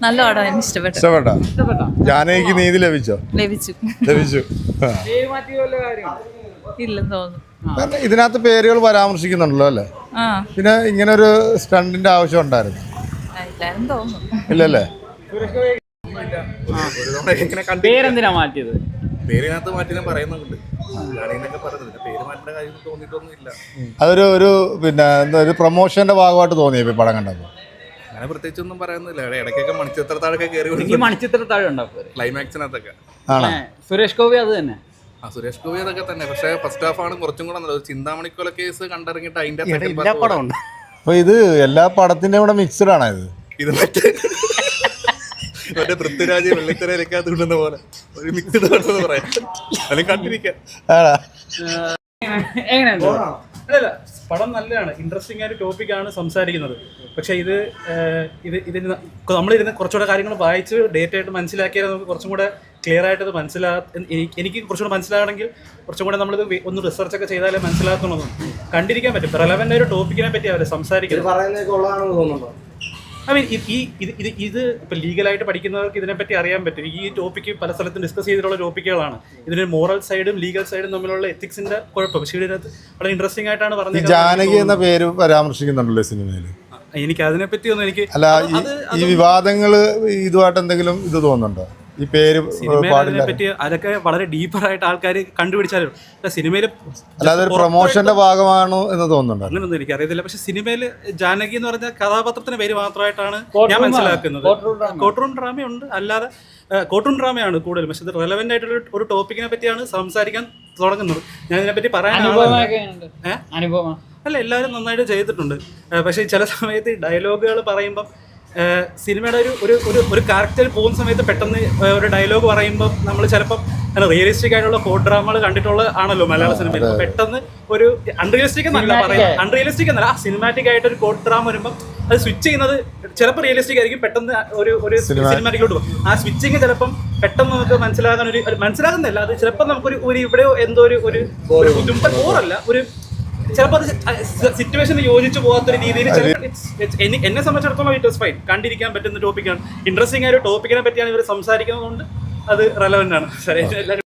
നല്ല പടം ഇഷ്ടപ്പെട്ടു. ജാനകിക്ക് നീതി ലഭിച്ചു. ഇല്ലെന്ന് തോന്നുന്നു. ഇതിനകത്ത് പേരുകൾ പരാമർശിക്കുന്നുണ്ടല്ലോ അല്ലേ? പിന്നെ ഇങ്ങനെ ഒരു സ്റ്റണ്ടിന്റെ ആവശ്യം ഉണ്ടായിരുന്നു ഇല്ലല്ലേ? പേരെന്തിനാ മാറ്റിയത്? പേരിനകത്ത് മാറ്റി പറയുന്നുണ്ട്. അതൊരു ഒരു പിന്നെ ഒരു പ്രൊമോഷന്റെ ഭാഗമായിട്ട് തോന്നിയ പടം കണ്ടപ്പോൾ അങ്ങനെ പ്രത്യേകിച്ചൊന്നും പറയുന്നില്ല. ഇടയ്ക്കൊക്കെ മണിച്ചിത്രത്താഴൊക്കെ കയറി മണിച്ചിത്രത്താഴ് ഉണ്ടാവും ക്ലൈമാക്സിനകത്തൊക്കെ. സുരേഷ് ഗോപി അത് തന്നെ. സുരേഷ് ഗോപി അതൊക്കെ തന്നെ. പക്ഷേ ഫസ്റ്റ് ഹാഫ് ആണ് കുറച്ചും കൂടെ നല്ലത്. ചിന്താമണിക്കൊല കേസ് കണ്ടിറങ്ങിയിട്ട് അതിന്റെ അപ്പൊ ഇത് എല്ലാ പടത്തിന്റെ കൂടെ മിക്സഡ് ആണ് ഇത് മറ്റേ പൃഥ്വിരാജ് വെള്ളിത്തിരയിലേക്കകത്ത് കൊണ്ടുവന്ന പോലെ ഒരു മിക്സഡ് ആണെന്ന് പറയാം. അല്ലെങ്കിൽ കണ്ടിരിക്കാം. അല്ല, പടം നല്ലതാണ്. ഇൻട്രസ്റ്റിംഗ് ആയ ടോപ്പിക്കാണ് സംസാരിക്കുന്നത്. പക്ഷേ ഇതിന് നമ്മളിരുന്ന് കുറച്ചുകൂടെ കാര്യങ്ങൾ വായിച്ച് ഡേറ്റ് ആയിട്ട് മനസ്സിലാക്കിയാൽ നമുക്ക് കുറച്ചും കൂടെ ക്ലിയർ ആയിട്ട് എനിക്ക് കുറച്ചുകൂടെ മനസ്സിലാകണമെങ്കിൽ കുറച്ചും കൂടെ നമ്മളിത് ഒന്ന് റിസർച്ചൊക്കെ ചെയ്താലേ മനസ്സിലാക്കണമെന്നും കണ്ടിരിക്കാൻ പറ്റും. റെലവൻ്റ് ആയ ഒരു ടോപ്പിക്കിനെ പറ്റി അവർ സംസാരിക്കുന്നത്. ഐ മീൻ ഇത് ഇപ്പം ലീഗലായിട്ട് പഠിക്കുന്നവർക്ക് ഇതിനെപ്പറ്റി അറിയാൻ പറ്റും. ഈ ടോപ്പിക്ക് പല സ്ഥലത്തും ഡിസ്കസ് ചെയ്തിട്ടുള്ള ടോപ്പിക്കുകളാണ്. ഇതിന് മോറൽ സൈഡും ലീഗൽ സൈഡും തമ്മിലുള്ള എത്തിക്സിന്റെ കുഴപ്പം. പക്ഷേ ഇതിനകത്ത് വളരെ ഇൻട്രസ്റ്റിംഗ് ആയിട്ടാണ് പറഞ്ഞത്. ജാനകി എന്ന പേര് പരാമർശിക്കുന്നുണ്ടല്ലോ സിനിമയിൽ. എനിക്ക് അതിനെപ്പറ്റി ഒന്നും എനിക്ക് അല്ല, ഈ വിവാദങ്ങള് ഇതുമായിട്ട് എന്തെങ്കിലും ഇത് തോന്നുന്നുണ്ടോ? ഈ പേര് പറ്റി അതൊക്കെ വളരെ ഡീപ്പറായിട്ട് ആൾക്കാർ കണ്ടുപിടിച്ചാലും സിനിമയിൽ അല്ലാതെ ഒരു പ്രൊമോഷന്റെ ഭാഗമാണോ എന്ന് തോന്നുന്നുണ്ടോ? അങ്ങനൊന്നും എനിക്ക് അറിയത്തില്ല. പക്ഷെ സിനിമയിൽ ജാനകി എന്ന് പറഞ്ഞ കഥാപാത്രത്തിന്റെ പേര് മാത്രമായിട്ടാണ് ഞാൻ മനസ്സിലാക്കുന്നത്. കോർട്ട് ഡ്രാമയുണ്ട്, അല്ലാതെ കോർട്ട് ഡ്രാമയാണ് കൂടുതലും. പക്ഷെ ഇത് റെലവെന്റ് ആയിട്ടുള്ള ഒരു ടോപ്പിക്കിനെ പറ്റിയാണ് സംസാരിക്കാൻ തുടങ്ങുന്നത്. ഞാൻ ഇതിനെപ്പറ്റി അല്ല, എല്ലാവരും നന്നായിട്ട് ചെയ്തിട്ടുണ്ട്. പക്ഷേ ചില സമയത്ത് ഡയലോഗുകൾ പറയുമ്പം സിനിമയുടെ ഒരു ക്യാരക്ടർ പോകുന്ന സമയത്ത് പെട്ടെന്ന് ഒരു ഡയലോഗ് പറയുമ്പോൾ നമ്മൾ ചിലപ്പം റിയലിസ്റ്റിക് ആയിട്ടുള്ള കോഡ് ഡ്രാമകൾ കണ്ടിട്ടുള്ള ആണല്ലോ മലയാള സിനിമയിൽ. പെട്ടെന്ന് ഒരു അൺറിയലിസ്റ്റിക് എന്നല്ല പറയുന്നത്, അൺറിയലിസ്റ്റിക് എന്നല്ല, സിനിമാറ്റിക് ആയിട്ട് ഒരു കോഡ് ഡ്രാമ വരുമ്പോൾ അത് സ്വിച്ച് ചെയ്യുന്നത് ചിലപ്പോൾ റിയലിസ്റ്റിക് ആയിരിക്കും, പെട്ടെന്ന് ഒരു സിനിമാറ്റിക്കോട്ട് പോകും. ആ സ്വിച്ചിങ് ചിലപ്പം പെട്ടെന്ന് നമുക്ക് മനസ്സിലാകുന്നില്ല. അത് ചിലപ്പോൾ നമുക്കൊരു ഇവിടെ എന്തോ ഒരു ബുദ്ധിമുട്ട് ഓറല്ല, ഒരു ചിലപ്പോൾ അത് സിറ്റുവേഷന് യോജിച്ച് പോകാത്തൊരു രീതിയിൽ എന്നെ സംബന്ധിച്ചിടത്തോളം ഇറ്റ് വാസ് ഫൈൻ. കണ്ടിരിക്കാൻ പറ്റുന്ന ടോപ്പിക്കാണ്. ഇൻട്രസ്റ്റിംഗ് ആയ ഒരു ടോപ്പിക്കിനെ പറ്റിയാണ് ഇവർ സംസാരിക്കുന്നതുകൊണ്ട് അത് റെലവെന്റ് ആണ്.